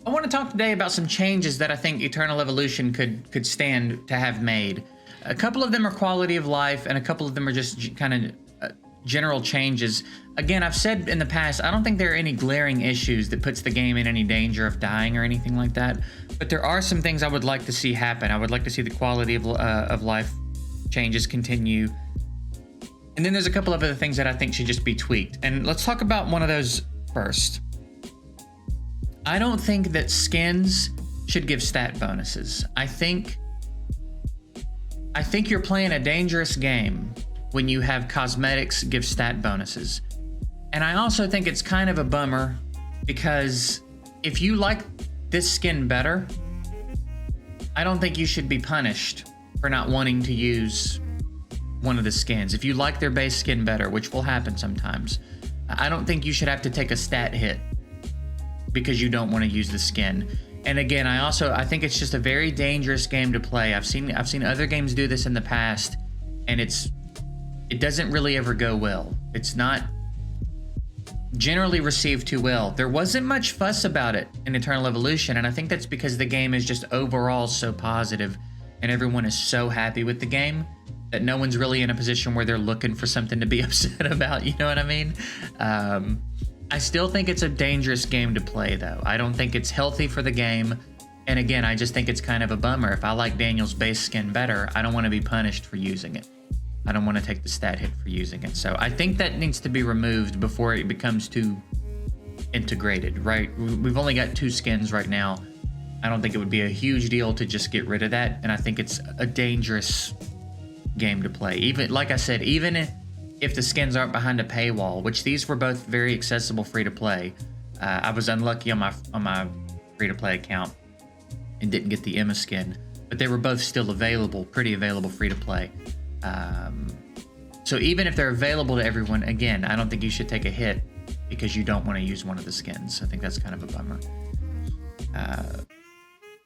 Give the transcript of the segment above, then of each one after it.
I want to talk today about some changes that I think Eternal Evolution could stand to have made. A couple of them are quality of life, and a couple of them are just kind of general changes. Again, I've said in the past, I don't think there are any glaring issues that puts the game in any danger of dying or anything like that. But there are some things I would like to see happen. I would like to see the quality of life changes continue. And then there's a couple of other things that I think should just be tweaked. And let's talk about one of those first. I don't think that skins should give stat bonuses. I think you're playing a dangerous game when you have cosmetics give stat bonuses. And I also think it's kind of a bummer because if you like this skin better, I don't think you should be punished for not wanting to use one of the skins. If you like their base skin better, which will happen sometimes, I don't think you should have to take a stat hit because you don't want to use the skin. And again, I think it's just a very dangerous game to play. I've seen other games do this in the past, and it doesn't really ever go well. It's not generally received too well. There wasn't much fuss about it in Eternal Evolution, and I think that's because the game is just overall so positive and everyone is so happy with the game that no one's really in a position where they're looking for something to be upset about, you know what I mean? I still think it's a dangerous game to play, though. I don't think it's healthy for the game. And again, I just think it's kind of a bummer. If I like Daniel's base skin better, I don't want to be punished for using it. I don't want to take the stat hit for using it. So I think that needs to be removed before it becomes too integrated, right? We've only got 2 skins right now. I don't think it would be a huge deal to just get rid of that. And I think it's a dangerous game to play. Even, like I said, even if the skins aren't behind a paywall, which these were both very accessible free to play. I was unlucky on my free to play account and didn't get the Emma skin, but they were both still available, pretty available free to play. So even if they're available to everyone, again, I don't think you should take a hit because you don't want to use one of the skins. I think that's kind of a bummer.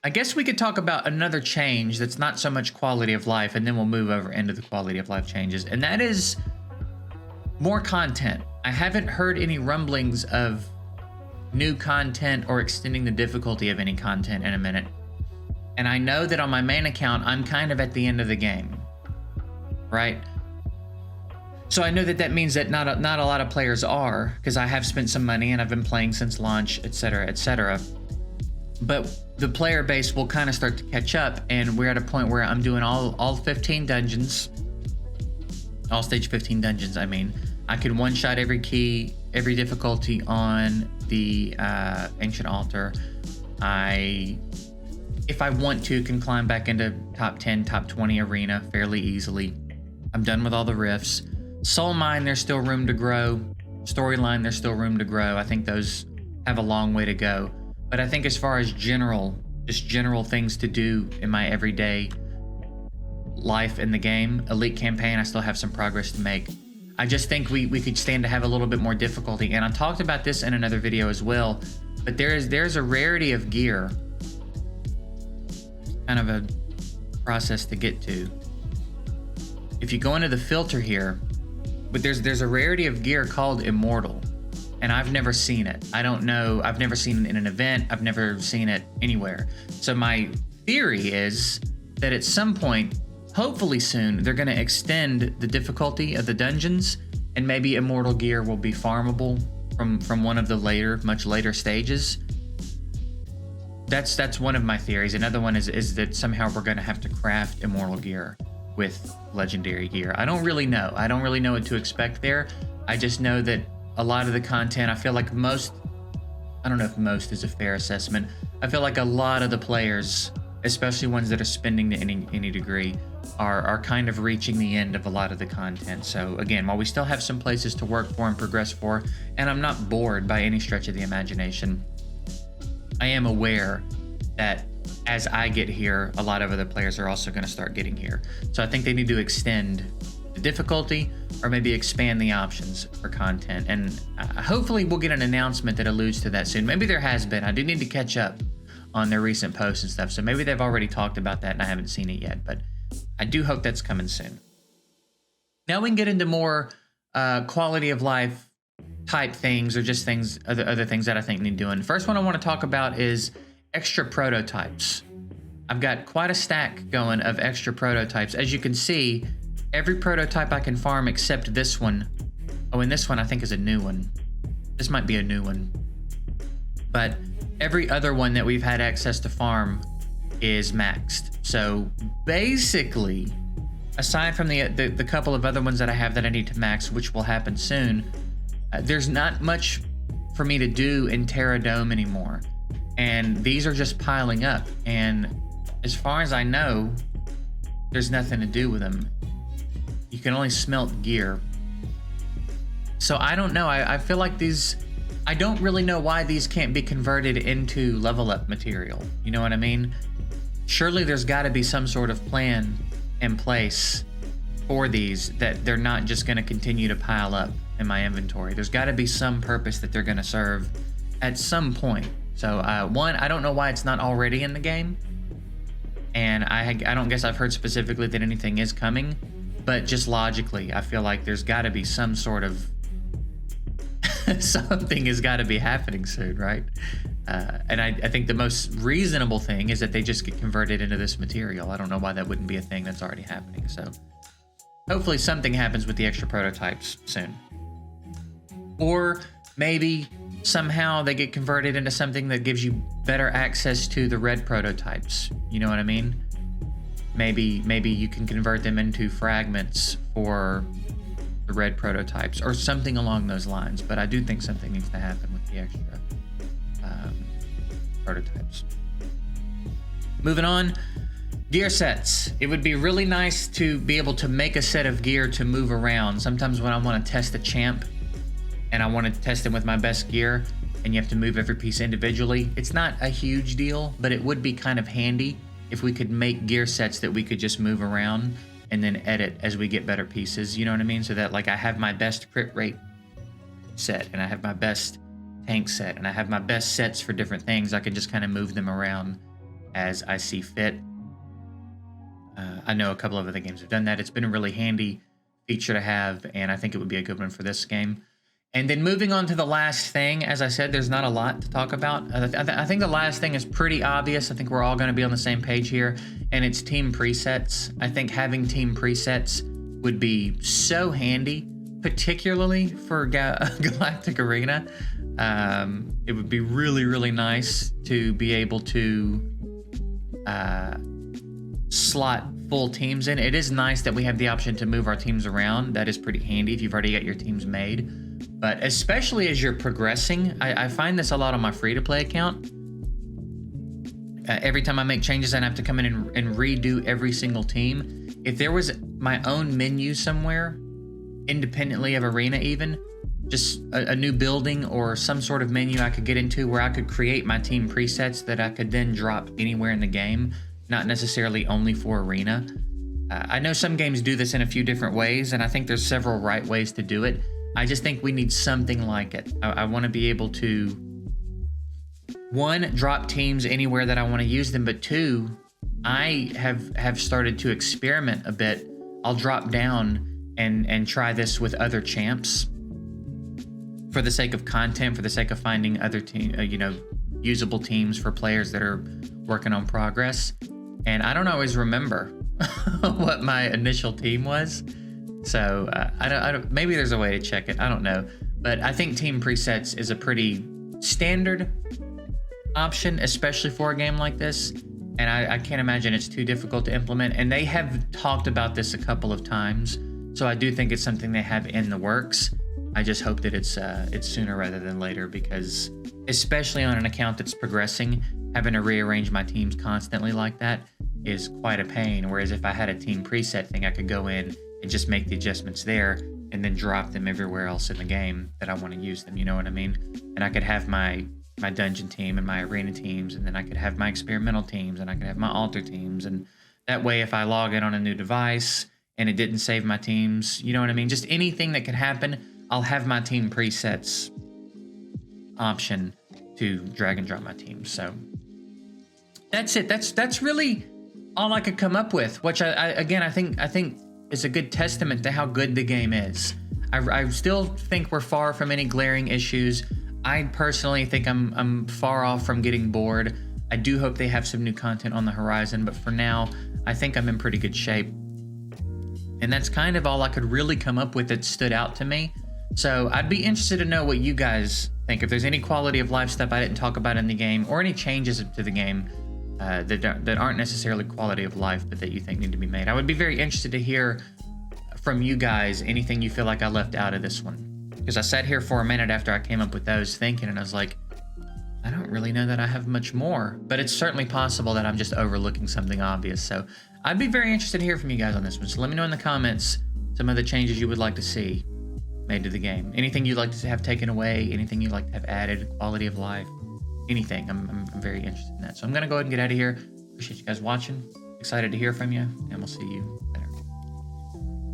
I guess we could talk about another change that's not so much quality of life, and then we'll move over into the quality of life changes, and that is more content. I haven't heard any rumblings of new content or extending the difficulty of any content in a minute. And I know that on my main account, I'm kind of at the end of the game, right? So I know that means that not a lot of players are, because I have spent some money and I've been playing since launch, etc., etc. But the player base will kind of start to catch up, and we're at a point where I'm doing all 15 dungeons, all stage 15 dungeons, I mean. I can one-shot every key, every difficulty on the Ancient Altar. If I want to, can climb back into top 10, top 20 arena fairly easily. I'm done with all the rifts. Soul Mine, there's still room to grow. Storyline, there's still room to grow. I think those have a long way to go. But I think as far as general things to do in my everyday life in the game, Elite Campaign, I still have some progress to make. I just think we could stand to have a little bit more difficulty. And I talked about this in another video as well, but there's a rarity of gear, kind of a process to get to. If you go into the filter here, but there's a rarity of gear called Immortal, and I've never seen it. I don't know, I've never seen it in an event, I've never seen it anywhere. So my theory is that at some point, hopefully soon, they're going to extend the difficulty of the dungeons, and maybe Immortal gear will be farmable from one of the much later stages. That's one of my theories. Another one is that somehow we're going to have to craft Immortal gear with legendary gear. I don't really know. I don't really know what to expect there. I just know that a lot of the content, I feel like I don't know if most is a fair assessment. I feel like a lot of the players, especially ones that are spending to any degree, are kind of reaching the end of a lot of the content. So again, while we still have some places to work for and progress for, and I'm not bored by any stretch of the imagination, I am aware that as I get here, a lot of other players are also going to start getting here. So I think they need to extend the difficulty or maybe expand the options for content. And hopefully we'll get an announcement that alludes to that soon. Maybe there has been. I do need to catch up on their recent posts and stuff. So maybe they've already talked about that and I haven't seen it yet, but I do hope that's coming soon. Now we can get into more quality of life type things, or just things, other things that I think need doing. First one I want to talk about is extra prototypes. I've got quite a stack going of extra prototypes. As you can see, every prototype I can farm except this one. Oh, and this one I think is a new one. This might be a new one. But every other one that we've had access to farm is maxed. So basically, aside from the couple of other ones that I have that I need to max, which will happen soon, there's not much for me to do in Terra Dome anymore. And these are just piling up. And as far as I know, there's nothing to do with them. You can only smelt gear. So I don't know. I feel like these... I don't really know why these can't be converted into level up material. You know what I mean? Surely there's got to be some sort of plan in place for these, that they're not just going to continue to pile up in my inventory. There's got to be some purpose that they're going to serve at some point. So one, I don't know why it's not already in the game. And I don't guess I've heard specifically that anything is coming, but just logically, I feel like there's got to be some sort of something has got to be happening soon, right? And I think the most reasonable thing is that they just get converted into this material. I don't know why that wouldn't be a thing that's already happening. So hopefully something happens with the extra prototypes soon. Or maybe somehow they get converted into something that gives you better access to the red prototypes. You know what I mean? Maybe you can convert them into fragments for the red prototypes or something along those lines. But I do think something needs to happen with the extra prototypes. Moving on, gear sets. It would be really nice to be able to make a set of gear to move around. Sometimes when I want to test a champ and I want to test them with my best gear and you have to move every piece individually, it's not a huge deal, but it would be kind of handy if we could make gear sets that we could just move around and then edit as we get better pieces, you know what I mean? So that like I have my best crit rate set and I have my best tank set and I have my best sets for different things. I can just kind of move them around as I see fit. I know a couple of other games have done that. It's been a really handy feature to have, and I think it would be a good one for this game. And then moving on to the last thing, as I said, there's not a lot to talk about. I think the last thing is pretty obvious. I think we're all going to be on the same page here, and it's team presets. I think having team presets would be so handy, particularly for Galactic Arena. It would be really, really nice to be able to slot full teams in. It is nice that we have the option to move our teams around. That is pretty handy if you've already got your teams made. But especially as you're progressing, I find this a lot on my free-to-play account. Every time I make changes, I have to come in and redo every single team. If there was my own menu somewhere, independently of Arena even, just a new building or some sort of menu I could get into where I could create my team presets that I could then drop anywhere in the game, not necessarily only for Arena. I know some games do this in a few different ways, and I think there's several right ways to do it. I just think we need something like it. I want to be able to, one, drop teams anywhere that I want to use them, but two, I have started to experiment a bit. I'll drop down and try this with other champs for the sake of content, for the sake of finding other usable teams for players that are working on progress. And I don't always remember what my initial team was. So I don't. Maybe there's a way to check it. I don't know. But I think team presets is a pretty standard option, especially for a game like this. And I can't imagine it's too difficult to implement. And they have talked about this a couple of times. So I do think it's something they have in the works. I just hope that it's sooner rather than later, because especially on an account that's progressing, having to rearrange my teams constantly like that is quite a pain. Whereas if I had a team preset thing, I could go in and just make the adjustments there and then drop them everywhere else in the game that I want to use them, you know what I mean? And I could have my dungeon team and my arena teams, and then I could have my experimental teams, and I could have my altar teams. And that way, if I log in on a new device and it didn't save my teams, you know what I mean? Just anything that could happen, I'll have my team presets option to drag and drop my teams. So that's it. That's really all I could come up with, which I think is a good testament to how good the game is. I still think we're far from any glaring issues. I personally think I'm far off from getting bored. I do hope they have some new content on the horizon, but for now, I think I'm in pretty good shape. And that's kind of all I could really come up with that stood out to me. So I'd be interested to know what you guys think. If there's any quality of life stuff I didn't talk about in the game, or any changes to the game that aren't necessarily quality of life, but that you think need to be made. I would be very interested to hear from you guys anything you feel like I left out of this one. Because I sat here for a minute after I came up with those thinking, and I was like, I don't really know that I have much more, but it's certainly possible that I'm just overlooking something obvious. So I'd be very interested to hear from you guys on this one. So let me know in the comments some of the changes you would like to see made to the game. Anything you'd like to have taken away, anything you'd like to have added, quality of life, anything. I'm very interested in that. So I'm going to go ahead and get out of here. Appreciate you guys watching. Excited to hear from you, and we'll see you